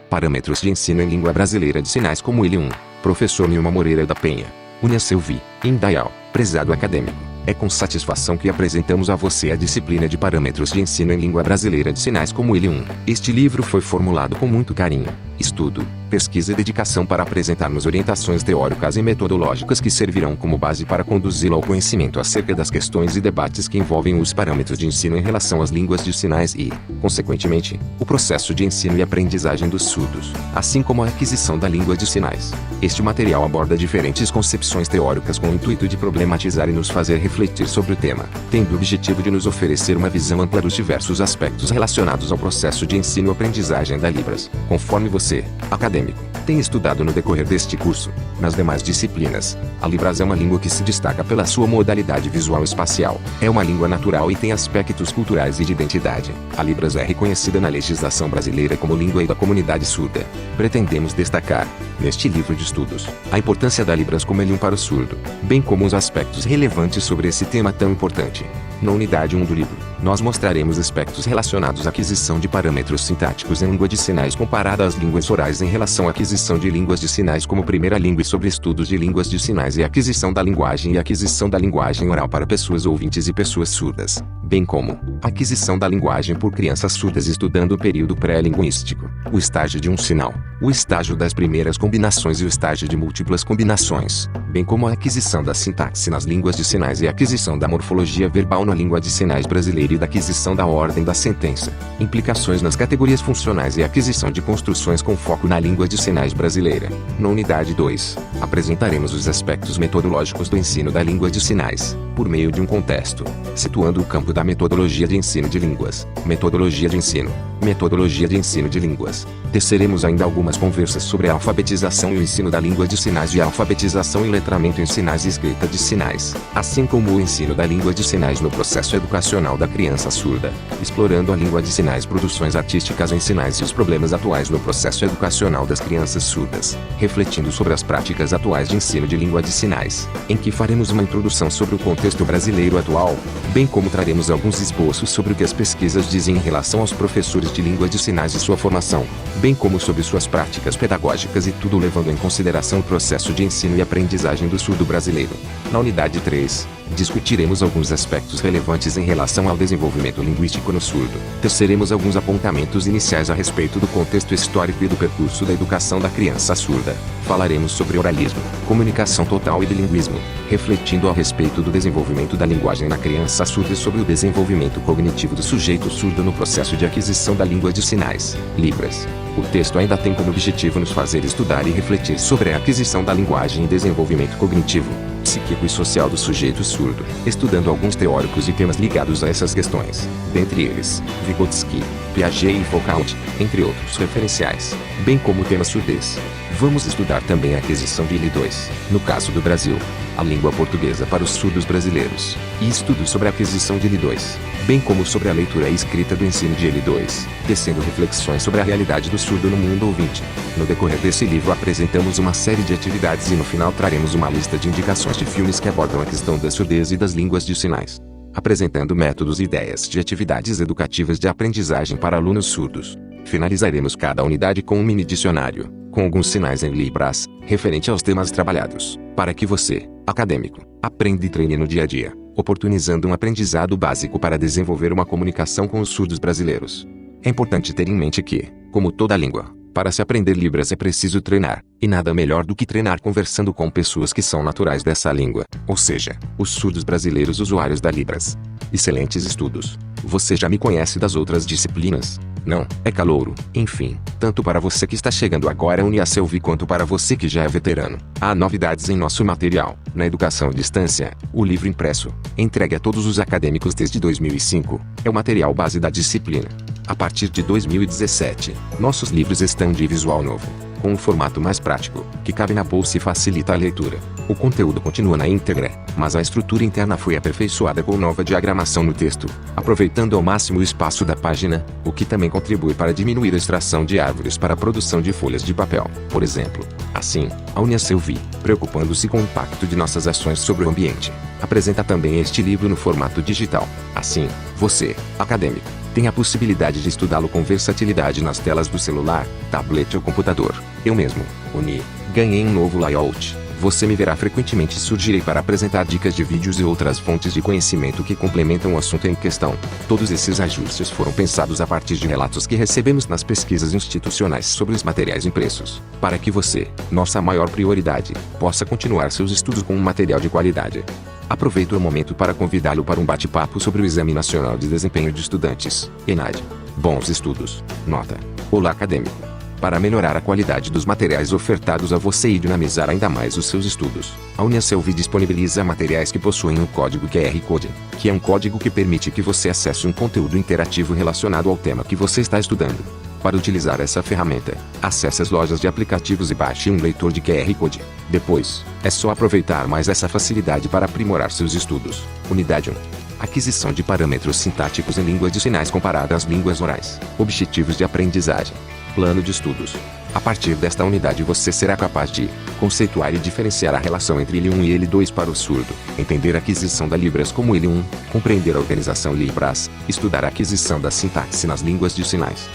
Parâmetros de ensino em língua brasileira de sinais como IL1. Professor Nilma Moreira da Penha. Unia-Selvi, Indaial, prezado acadêmico. É com satisfação que apresentamos a você a disciplina de Parâmetros de ensino em língua brasileira de sinais como IL1. Este livro foi formulado com muito carinho, estudo, pesquisa e dedicação para apresentar-nos orientações teóricas e metodológicas que servirão como base para conduzi-lo ao conhecimento acerca das questões e debates que envolvem os parâmetros de ensino em relação às línguas de sinais e, consequentemente, o processo de ensino e aprendizagem dos surdos, assim como a aquisição da língua de sinais. Este material aborda diferentes concepções teóricas com o intuito de problematizar e nos fazer refletir sobre o tema, tendo o objetivo de nos oferecer uma visão ampla dos diversos aspectos relacionados ao processo de ensino e aprendizagem da Libras, conforme você, acadêmico, tem estudado no decorrer deste curso. Nas demais disciplinas, a Libras é uma língua que se destaca pela sua modalidade visual espacial. É uma língua natural e tem aspectos culturais e de identidade. A Libras é reconhecida na legislação brasileira como língua e da comunidade surda. Pretendemos destacar, neste livro de estudos, a importância da Libras como língua para o surdo, bem como os aspectos relevantes sobre esse tema tão importante. Na unidade 1 do livro, nós mostraremos aspectos relacionados à aquisição de parâmetros sintáticos em língua de sinais comparada às línguas orais em relação à aquisição de línguas de sinais como primeira língua e sobre estudos de línguas de sinais e aquisição da linguagem oral para pessoas ouvintes e pessoas surdas, bem como a aquisição da linguagem por crianças surdas estudando o período pré-linguístico, o estágio de um sinal, o estágio das primeiras combinações e o estágio de múltiplas combinações, bem como a aquisição da sintaxe nas línguas de sinais e a aquisição da morfologia verbal na língua de sinais brasileira e da aquisição da ordem da sentença, implicações nas categorias funcionais e aquisição de construções com foco na língua de sinais brasileira. Na unidade 2, apresentaremos os aspectos metodológicos do ensino da língua de sinais, por meio de um contexto, situando o campo da metodologia de ensino de línguas, metodologia de ensino de línguas. Teceremos ainda algumas conversas sobre a alfabetização e o ensino da língua de sinais e a alfabetização e letramento em sinais e escrita de sinais, assim como o ensino da língua de sinais no processo educacional da criança surda, explorando a língua de sinais, produções artísticas em sinais e os problemas atuais no processo educacional das crianças surdas, refletindo sobre as práticas atuais de ensino de língua de sinais, em que faremos uma introdução sobre o contexto brasileiro atual, bem como traremos alguns esboços sobre o que as pesquisas dizem em relação aos professores de língua de sinais e sua formação, bem como sobre suas práticas pedagógicas e tudo levando em consideração o processo de ensino e aprendizagem do surdo brasileiro. Na unidade 3, discutiremos alguns aspectos relevantes em relação ao desenvolvimento linguístico no surdo. Teceremos alguns apontamentos iniciais a respeito do contexto histórico e do percurso da educação da criança surda. Falaremos sobre oralismo, comunicação total e bilinguismo, refletindo a respeito do desenvolvimento da linguagem na criança surda e sobre o desenvolvimento cognitivo do sujeito surdo no processo de aquisição da língua de sinais, Libras. O texto ainda tem como objetivo nos fazer estudar e refletir sobre a aquisição da linguagem e desenvolvimento cognitivo, psíquico e social do sujeito surdo, estudando alguns teóricos e temas ligados a essas questões, dentre eles, Vygotsky, Piaget e Foucault, entre outros referenciais, bem como o tema surdez. Vamos estudar também a aquisição de IL2, no caso do Brasil, a língua portuguesa para os surdos brasileiros, e estudos sobre a aquisição de IL2, bem como sobre a leitura e escrita do ensino de IL2, tecendo reflexões sobre a realidade do surdo no mundo ouvinte. No decorrer desse livro apresentamos uma série de atividades e no final traremos uma lista de indicações de filmes que abordam a questão da surdez e das línguas de sinais, apresentando métodos e ideias de atividades educativas de aprendizagem para alunos surdos. Finalizaremos cada unidade com um mini dicionário, com alguns sinais em Libras, referente aos temas trabalhados, para que você, acadêmico, aprenda e treine no dia a dia, oportunizando um aprendizado básico para desenvolver uma comunicação com os surdos brasileiros. É importante ter em mente que, como toda língua, para se aprender Libras é preciso treinar, e nada melhor do que treinar conversando com pessoas que são naturais dessa língua, ou seja, os surdos brasileiros usuários da Libras. Excelentes estudos! Você já me conhece das outras disciplinas? Não, é calouro, enfim, tanto para você que está chegando agora a Unia-Selvi quanto para você que já é veterano. Há novidades em nosso material, na educação à distância, o livro impresso, entregue a todos os acadêmicos desde 2005, é o material base da disciplina. A partir de 2017, nossos livros estão de visual novo, com um formato mais prático, que cabe na bolsa e facilita a leitura. O conteúdo continua na íntegra, mas a estrutura interna foi aperfeiçoada com nova diagramação no texto, aproveitando ao máximo o espaço da página, o que também contribui para diminuir a extração de árvores para a produção de folhas de papel, por exemplo. Assim, a Unia-Selvi, preocupando-se com o impacto de nossas ações sobre o ambiente, apresenta também este livro no formato digital. Assim, você, acadêmico, Tem a possibilidade de estudá-lo com versatilidade nas telas do celular, tablet ou computador. Eu mesmo, Uni, ganhei um novo layout. Você me verá frequentemente surgirei para apresentar dicas de vídeos e outras fontes de conhecimento que complementam o assunto em questão. Todos esses ajustes foram pensados a partir de relatos que recebemos nas pesquisas institucionais sobre os materiais impressos, para que você, nossa maior prioridade, possa continuar seus estudos com um material de qualidade. Aproveito o momento para convidá-lo para um bate-papo sobre o Exame Nacional de Desempenho de Estudantes, ENAD. Bons estudos. Nota. Olá acadêmico. Para melhorar a qualidade dos materiais ofertados a você e dinamizar ainda mais os seus estudos, a UniaSelvi disponibiliza materiais que possuem o código QR Code, que é um código que permite que você acesse um conteúdo interativo relacionado ao tema que você está estudando. Para utilizar essa ferramenta, acesse as lojas de aplicativos e baixe um leitor de QR Code. Depois, é só aproveitar mais essa facilidade para aprimorar seus estudos. Unidade 1. Aquisição de parâmetros sintáticos em línguas de sinais comparada às línguas orais. Objetivos de aprendizagem. Plano de estudos. A partir desta unidade você será capaz de conceituar e diferenciar a relação entre L1 e L2 para o surdo, entender a aquisição da Libras como L1, compreender a organização Libras, estudar a aquisição da sintaxe nas línguas de sinais.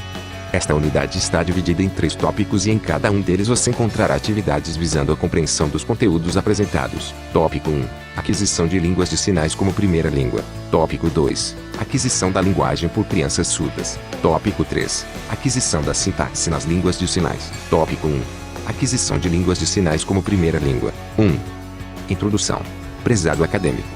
Esta unidade está dividida em 3 tópicos e em cada um deles você encontrará atividades visando a compreensão dos conteúdos apresentados. Tópico 1. Aquisição de línguas de sinais como primeira língua. Tópico 2. Aquisição da linguagem por crianças surdas. Tópico 3. Aquisição da sintaxe nas línguas de sinais. Tópico 1. Aquisição de línguas de sinais como primeira língua. 1. Introdução. Prezado acadêmico.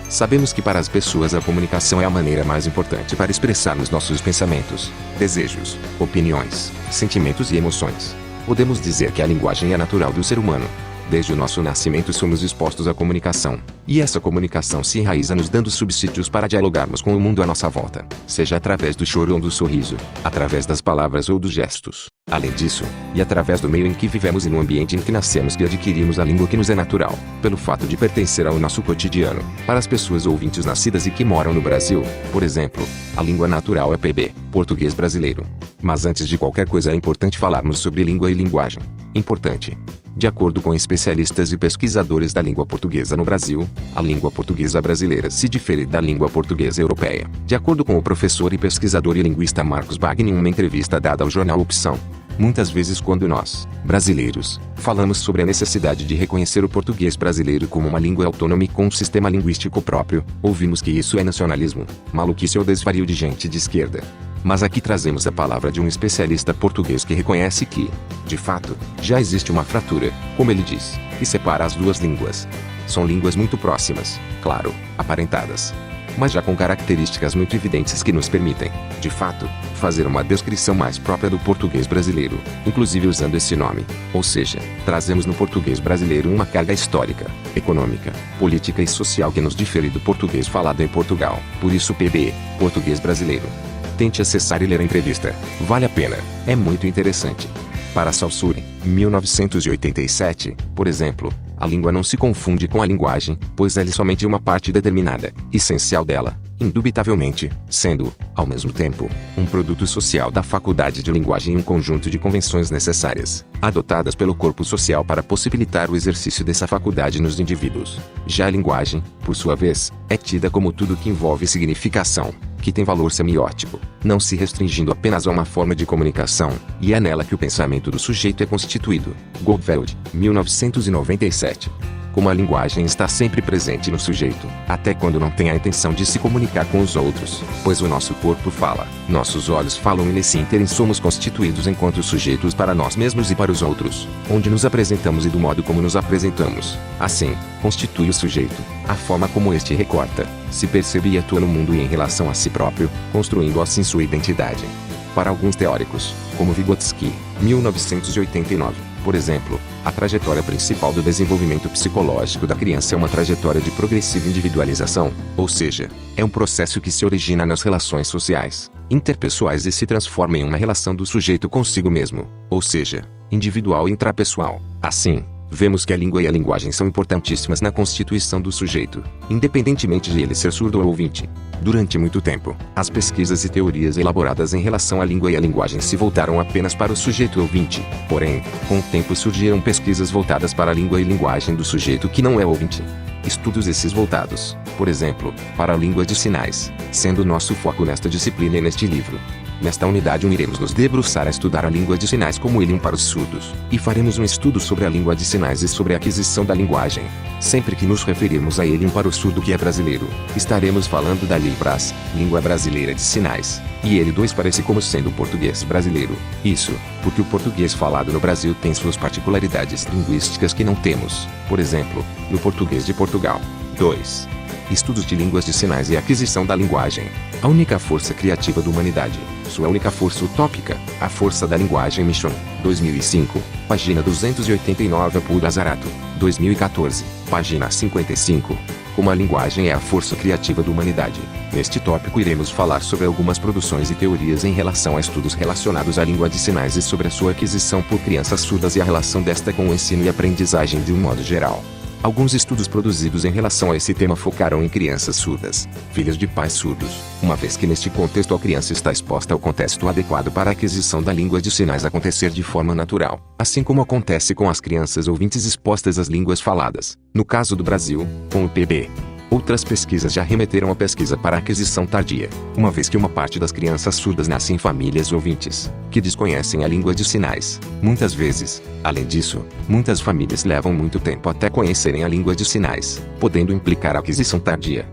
Sabemos que para as pessoas a comunicação é a maneira mais importante para expressarmos nossos pensamentos, desejos, opiniões, sentimentos e emoções. Podemos dizer que a linguagem é natural do ser humano. Desde o nosso nascimento somos expostos à comunicação, e essa comunicação se enraiza nos dando subsídios para dialogarmos com o mundo à nossa volta, seja através do choro ou do sorriso, através das palavras ou dos gestos. Além disso, e através do meio em que vivemos e no ambiente em que nascemos que adquirimos a língua que nos é natural, pelo fato de pertencer ao nosso cotidiano. Para as pessoas ouvintes nascidas e que moram no Brasil, por exemplo, a língua natural é PB, português brasileiro. Mas antes de qualquer coisa é importante falarmos sobre língua e linguagem. Importante. De acordo com especialistas e pesquisadores da língua portuguesa no Brasil, a língua portuguesa brasileira se difere da língua portuguesa europeia. De acordo com o professor e pesquisador e linguista Marcos Bagni em uma entrevista dada ao jornal Opção, muitas vezes quando nós, brasileiros, falamos sobre a necessidade de reconhecer o português brasileiro como uma língua autônoma e com um sistema linguístico próprio, ouvimos que isso é nacionalismo, maluquice ou desvario de gente de esquerda. Mas aqui trazemos a palavra de um especialista português que reconhece que, de fato, já existe uma fratura, como ele diz, que separa as duas línguas. São línguas muito próximas, claro, aparentadas, mas já com características muito evidentes que nos permitem, de fato, fazer uma descrição mais própria do português brasileiro, inclusive usando esse nome. Ou seja, trazemos no português brasileiro uma carga histórica, econômica, política e social que nos difere do português falado em Portugal. Por isso PB, português brasileiro. Tente acessar e ler a entrevista. Vale a pena. É muito interessante. Para Saussure, 1987, por exemplo, a língua não se confunde com a linguagem, pois ela é somente uma parte determinada, essencial dela, indubitavelmente, sendo, ao mesmo tempo, um produto social da faculdade de linguagem e um conjunto de convenções necessárias, adotadas pelo corpo social para possibilitar o exercício dessa faculdade nos indivíduos. Já a linguagem, por sua vez, é tida como tudo que envolve significação, que tem valor semiótico, não se restringindo apenas a uma forma de comunicação, e é nela que o pensamento do sujeito é constituído. Goldfeld, 1997. Como a linguagem está sempre presente no sujeito, até quando não tem a intenção de se comunicar com os outros, pois o nosso corpo fala, nossos olhos falam e nesse ínterim somos constituídos enquanto sujeitos para nós mesmos e para os outros, onde nos apresentamos e do modo como nos apresentamos. Assim, constitui o sujeito, a forma como este recorta, se percebe e atua no mundo e em relação a si próprio, construindo assim sua identidade. Para alguns teóricos, como Vygotsky, 1989, por exemplo, a trajetória principal do desenvolvimento psicológico da criança é uma trajetória de progressiva individualização, ou seja, é um processo que se origina nas relações sociais, interpessoais e se transforma em uma relação do sujeito consigo mesmo, ou seja, individual e intrapessoal. Assim, vemos que a língua e a linguagem são importantíssimas na constituição do sujeito, independentemente de ele ser surdo ou ouvinte. Durante muito tempo, as pesquisas e teorias elaboradas em relação à língua e à linguagem se voltaram apenas para o sujeito ouvinte. Porém, com o tempo surgiram pesquisas voltadas para a língua e linguagem do sujeito que não é ouvinte. Estudos esses voltados, por exemplo, para a língua de sinais, sendo nosso foco nesta disciplina e neste livro. Nesta unidade iremos nos debruçar a estudar a língua de sinais como Ilium para os surdos, e faremos um estudo sobre a língua de sinais e sobre a aquisição da linguagem. Sempre que nos referirmos a Ilium para o surdo que é brasileiro, estaremos falando da Libras, língua brasileira de sinais, e L2 parece como sendo o português brasileiro. Isso, porque o português falado no Brasil tem suas particularidades linguísticas que não temos, por exemplo, no português de Portugal. 2. Estudos de línguas de sinais e aquisição da linguagem. A única força criativa da humanidade, sua única força utópica, a força da linguagem. Mission, 2005, página 289. Abu Azarato, 2014, página 55. Como a linguagem é a força criativa da humanidade. Neste tópico iremos falar sobre algumas produções e teorias em relação a estudos relacionados à língua de sinais e sobre a sua aquisição por crianças surdas e a relação desta com o ensino e aprendizagem de um modo geral. Alguns estudos produzidos em relação a esse tema focaram em crianças surdas, filhas de pais surdos, uma vez que neste contexto a criança está exposta ao contexto adequado para a aquisição da língua de sinais acontecer de forma natural, assim como acontece com as crianças ouvintes expostas às línguas faladas, no caso do Brasil, com o PB. Outras pesquisas já remeteram à pesquisa para a aquisição tardia, uma vez que uma parte das crianças surdas nasce em famílias ouvintes, que desconhecem a língua de sinais. Muitas vezes, além disso, muitas famílias levam muito tempo até conhecerem a língua de sinais, podendo implicar a aquisição tardia.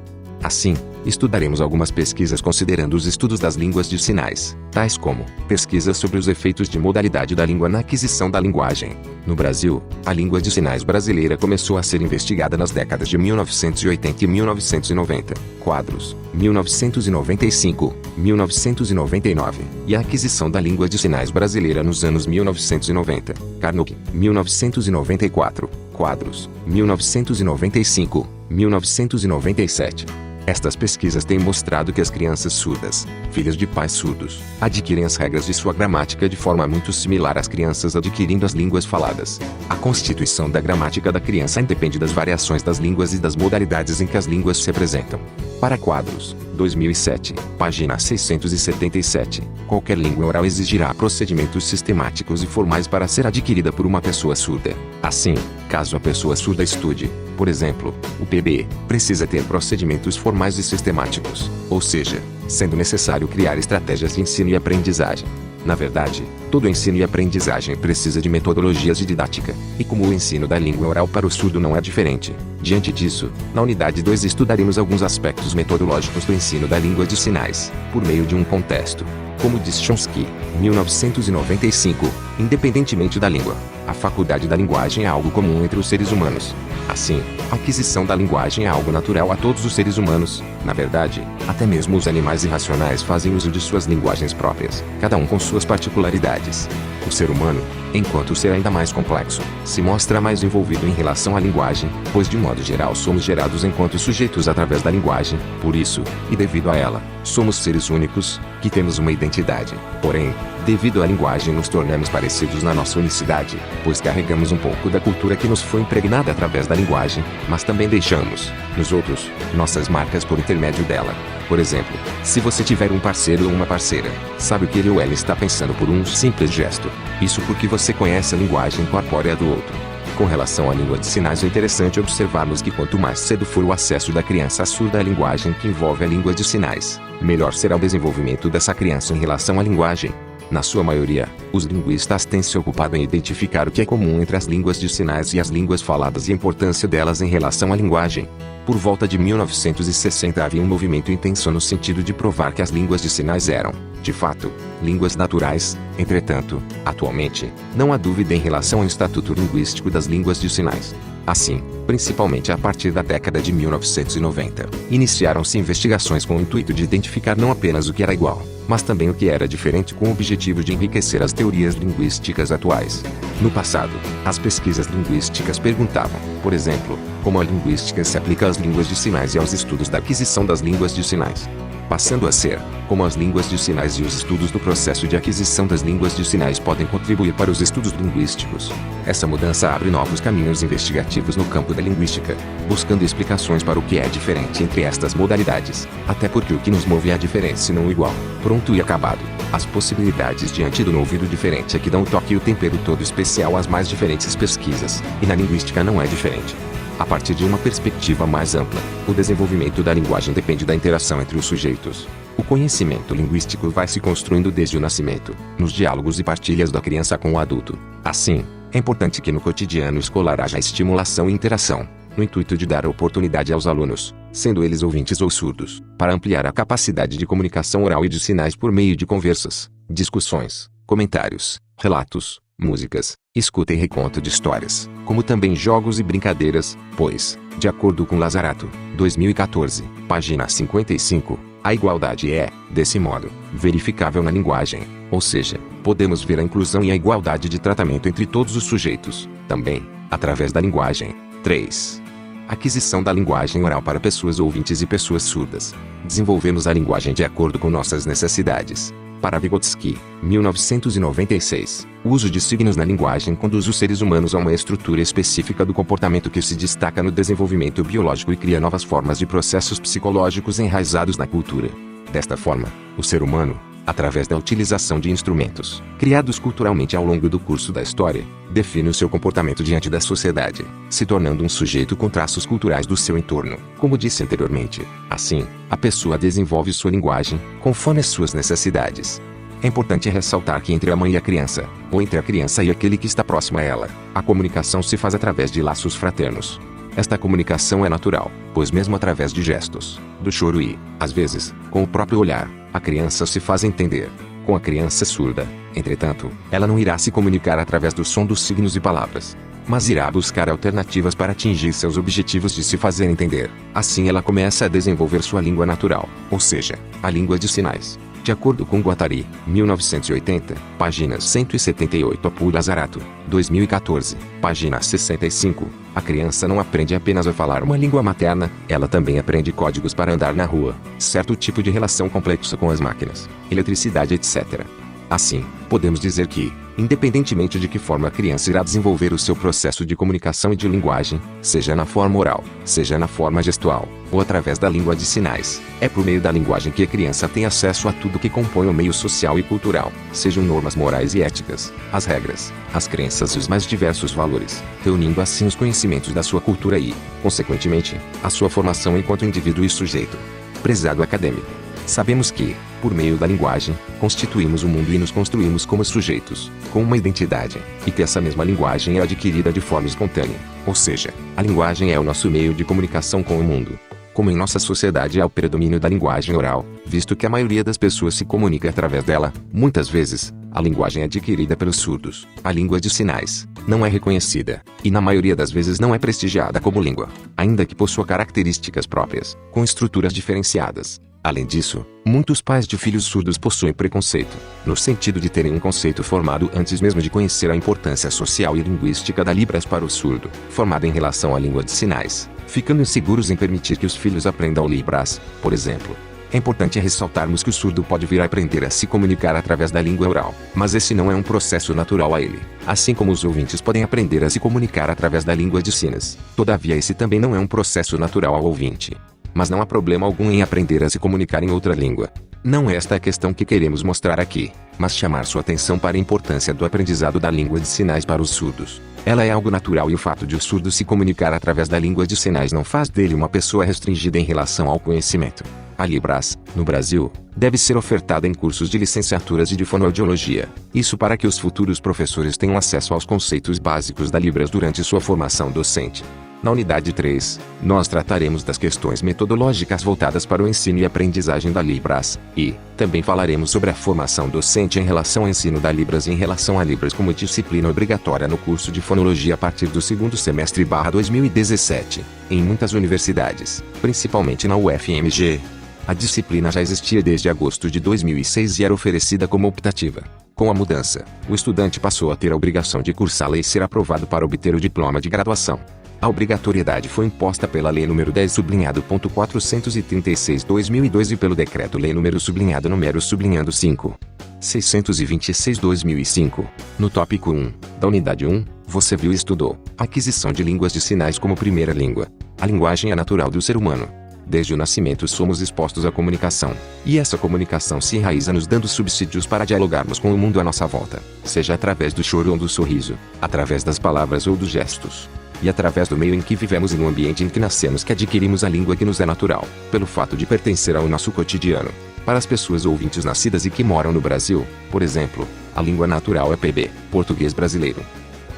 Assim, estudaremos algumas pesquisas considerando os estudos das línguas de sinais, tais como pesquisas sobre os efeitos de modalidade da língua na aquisição da linguagem. No Brasil, a língua de sinais brasileira começou a ser investigada nas décadas de 1980 e 1990, quadros, 1995, 1999, e a aquisição da língua de sinais brasileira nos anos 1990, Carnot, 1994, quadros, 1995, 1997. Estas pesquisas têm mostrado que as crianças surdas, filhas de pais surdos, adquirem as regras de sua gramática de forma muito similar às crianças adquirindo as línguas faladas. A constituição da gramática da criança independe das variações das línguas e das modalidades em que as línguas se apresentam. Para quadros, 2007, página 677, qualquer língua oral exigirá procedimentos sistemáticos e formais para ser adquirida por uma pessoa surda. Assim, caso a pessoa surda estude, por exemplo, o PB, precisa ter procedimentos formais e sistemáticos, ou seja, sendo necessário criar estratégias de ensino e aprendizagem. Na verdade, todo ensino e aprendizagem precisa de metodologias de didática, e como o ensino da língua oral para o surdo não é diferente. Diante disso, na unidade 2 estudaremos alguns aspectos metodológicos do ensino da língua de sinais, por meio de um contexto. Como diz Chomsky, 1995, independentemente da língua, a faculdade da linguagem é algo comum entre os seres humanos. Assim, a aquisição da linguagem é algo natural a todos os seres humanos. Na verdade, até mesmo os animais irracionais fazem uso de suas linguagens próprias, cada um com suas particularidades. O ser humano, enquanto ser ainda mais complexo, se mostra mais envolvido em relação à linguagem, pois de modo geral somos gerados enquanto sujeitos através da linguagem, por isso, e devido a ela, somos seres únicos, que temos uma identidade. Porém, devido à linguagem nos tornamos parecidos na nossa unicidade, pois carregamos um pouco da cultura que nos foi impregnada através da linguagem, mas também deixamos, nos outros, nossas marcas por intermédio dela. Por exemplo, se você tiver um parceiro ou uma parceira, sabe o que ele ou ela está pensando por um simples gesto. Isso porque você conhece a linguagem corpórea do outro. Com relação à língua de sinais, é interessante observarmos que quanto mais cedo for o acesso da criança surda à linguagem que envolve a língua de sinais, melhor será o desenvolvimento dessa criança em relação à linguagem. Na sua maioria, os linguistas têm se ocupado em identificar o que é comum entre as línguas de sinais e as línguas faladas e a importância delas em relação à linguagem. Por volta de 1960 havia um movimento intenso no sentido de provar que as línguas de sinais eram, de fato, línguas naturais. Entretanto, atualmente, não há dúvida em relação ao estatuto linguístico das línguas de sinais. Assim, principalmente a partir da década de 1990, iniciaram-se investigações com o intuito de identificar não apenas o que era igual, mas também o que era diferente com o objetivo de enriquecer as teorias linguísticas atuais. No passado, as pesquisas linguísticas perguntavam, por exemplo, como a linguística se aplica às línguas de sinais e aos estudos da aquisição das línguas de sinais. Passando a ser, como as línguas de sinais e os estudos do processo de aquisição das línguas de sinais podem contribuir para os estudos linguísticos. Essa mudança abre novos caminhos investigativos no campo da linguística, buscando explicações para o que é diferente entre estas modalidades, até porque o que nos move é a diferença e não o igual, pronto e acabado. As possibilidades diante do ouvido diferente é que dão o toque e o tempero todo especial às mais diferentes pesquisas, e na linguística não é diferente. A partir de uma perspectiva mais ampla, o desenvolvimento da linguagem depende da interação entre os sujeitos. O conhecimento linguístico vai se construindo desde o nascimento, nos diálogos e partilhas da criança com o adulto. Assim, é importante que no cotidiano escolar haja estimulação e interação, no intuito de dar oportunidade aos alunos, sendo eles ouvintes ou surdos, para ampliar a capacidade de comunicação oral e de sinais por meio de conversas, discussões, comentários, relatos, músicas, escuta e reconto de histórias, como também jogos e brincadeiras, pois, de acordo com Lazarato, 2014, página 55, a igualdade é, desse modo, verificável na linguagem, ou seja, podemos ver a inclusão e a igualdade de tratamento entre todos os sujeitos, também, através da linguagem. 3. Aquisição da linguagem oral para pessoas ouvintes e pessoas surdas. Desenvolvemos a linguagem de acordo com nossas necessidades. Para Vygotsky, 1996, o uso de signos na linguagem conduz os seres humanos a uma estrutura específica do comportamento que se destaca no desenvolvimento biológico e cria novas formas de processos psicológicos enraizados na cultura. Desta forma, o ser humano, através da utilização de instrumentos, criados culturalmente ao longo do curso da história, define o seu comportamento diante da sociedade, se tornando um sujeito com traços culturais do seu entorno, como disse anteriormente. Assim, a pessoa desenvolve sua linguagem, conforme as suas necessidades. É importante ressaltar que entre a mãe e a criança, ou entre a criança e aquele que está próximo a ela, a comunicação se faz através de laços fraternos. Esta comunicação é natural, pois mesmo através de gestos, do choro e, às vezes, com o próprio olhar, a criança se faz entender. Com a criança surda, entretanto, ela não irá se comunicar através do som dos signos e palavras, mas irá buscar alternativas para atingir seus objetivos de se fazer entender. Assim ela começa a desenvolver sua língua natural, ou seja, a língua de sinais. De acordo com Guattari, 1980, páginas 178 a Lazarato, 2014, página 65, a criança não aprende apenas a falar uma língua materna, ela também aprende códigos para andar na rua, certo tipo de relação complexa com as máquinas, eletricidade, etc. Assim, podemos dizer que, independentemente de que forma a criança irá desenvolver o seu processo de comunicação e de linguagem, seja na forma oral, seja na forma gestual, ou através da língua de sinais, é por meio da linguagem que a criança tem acesso a tudo que compõe o meio social e cultural, sejam normas morais e éticas, as regras, as crenças e os mais diversos valores, reunindo assim os conhecimentos da sua cultura e, consequentemente, a sua formação enquanto indivíduo e sujeito. Prezado acadêmico, sabemos que, por meio da linguagem, constituímos o mundo e nos construímos como sujeitos, com uma identidade, e que essa mesma linguagem é adquirida de forma espontânea, ou seja, a linguagem é o nosso meio de comunicação com o mundo. Como em nossa sociedade há o predomínio da linguagem oral, visto que a maioria das pessoas se comunica através dela, muitas vezes, a linguagem adquirida pelos surdos, a língua de sinais, não é reconhecida, e na maioria das vezes não é prestigiada como língua, ainda que possua características próprias, com estruturas diferenciadas. Além disso, muitos pais de filhos surdos possuem preconceito, no sentido de terem um conceito formado antes mesmo de conhecer a importância social e linguística da Libras para o surdo, formado em relação à língua de sinais, ficando inseguros em permitir que os filhos aprendam Libras, por exemplo. É importante ressaltarmos que o surdo pode vir a aprender a se comunicar através da língua oral, mas esse não é um processo natural a ele, assim como os ouvintes podem aprender a se comunicar através da língua de sinais. Todavia esse também não é um processo natural ao ouvinte. Mas não há problema algum em aprender a se comunicar em outra língua. Não é esta a questão que queremos mostrar aqui, mas chamar sua atenção para a importância do aprendizado da língua de sinais para os surdos. Ela é algo natural e o fato de o surdo se comunicar através da língua de sinais não faz dele uma pessoa restringida em relação ao conhecimento. A Libras, no Brasil, deve ser ofertada em cursos de licenciaturas e de fonoaudiologia. Isso para que os futuros professores tenham acesso aos conceitos básicos da Libras durante sua formação docente. Na unidade 3, nós trataremos das questões metodológicas voltadas para o ensino e aprendizagem da Libras, e também falaremos sobre a formação docente em relação ao ensino da Libras e em relação a Libras como disciplina obrigatória no curso de fonologia a partir do segundo semestre /2017, em muitas universidades, principalmente na UFMG. A disciplina já existia desde agosto de 2006 e era oferecida como optativa. Com a mudança, o estudante passou a ter a obrigação de cursá-la e ser aprovado para obter o diploma de graduação. A obrigatoriedade foi imposta pela Lei nº 10/436/2002 e pelo Decreto-Lei nº 5. 626/2005. No tópico 1, da unidade 1, você viu e estudou aquisição de línguas de sinais como primeira língua. A linguagem é natural do ser humano. Desde o nascimento somos expostos à comunicação, e essa comunicação se enraiza nos dando subsídios para dialogarmos com o mundo à nossa volta, seja através do choro ou do sorriso, através das palavras ou dos gestos. e através do meio em que vivemos e no ambiente em que nascemos que adquirimos a língua que nos é natural, pelo fato de pertencer ao nosso cotidiano. Para as pessoas ouvintes nascidas e que moram no Brasil, por exemplo, a língua natural é PB, português brasileiro.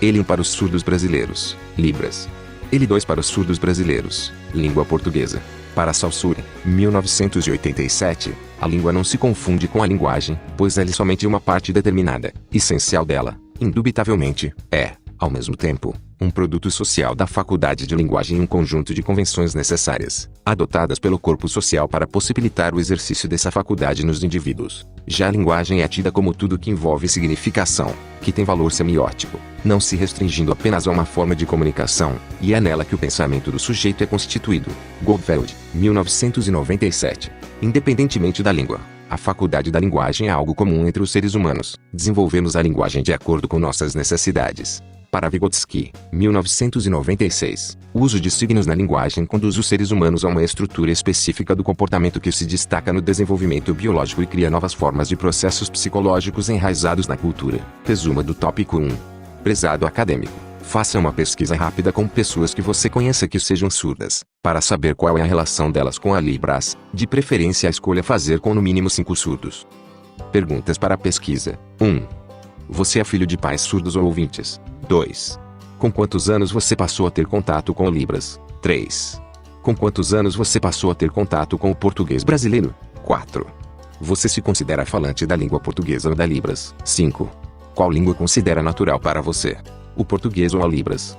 L1 para os surdos brasileiros, Libras. L2 para os surdos brasileiros, língua portuguesa. Para Saussure, 1987, a língua não se confunde com a linguagem, pois ela é somente uma parte determinada, essencial dela, indubitavelmente, é, ao mesmo tempo, um produto social da faculdade de linguagem e um conjunto de convenções necessárias, adotadas pelo corpo social para possibilitar o exercício dessa faculdade nos indivíduos. Já a linguagem é tida como tudo que envolve significação, que tem valor semiótico, não se restringindo apenas a uma forma de comunicação, e é nela que o pensamento do sujeito é constituído. Goldfeld, 1997. Independentemente da língua, a faculdade da linguagem é algo comum entre os seres humanos. Desenvolvemos a linguagem de acordo com nossas necessidades. Para Vygotsky, 1996, o uso de signos na linguagem conduz os seres humanos a uma estrutura específica do comportamento que se destaca no desenvolvimento biológico e cria novas formas de processos psicológicos enraizados na cultura. Resumo do tópico 1. Prezado acadêmico, faça uma pesquisa rápida com pessoas que você conheça que sejam surdas, para saber qual é a relação delas com a Libras, de preferência a escolha fazer com no mínimo 5 surdos. Perguntas para a pesquisa. 1. Você é filho de pais surdos ou ouvintes? 2. Com quantos anos você passou a ter contato com o Libras? 3. Com quantos anos você passou a ter contato com o português brasileiro? 4. Você se considera falante da língua portuguesa ou da Libras? 5. Qual língua considera natural para você? O português ou a Libras?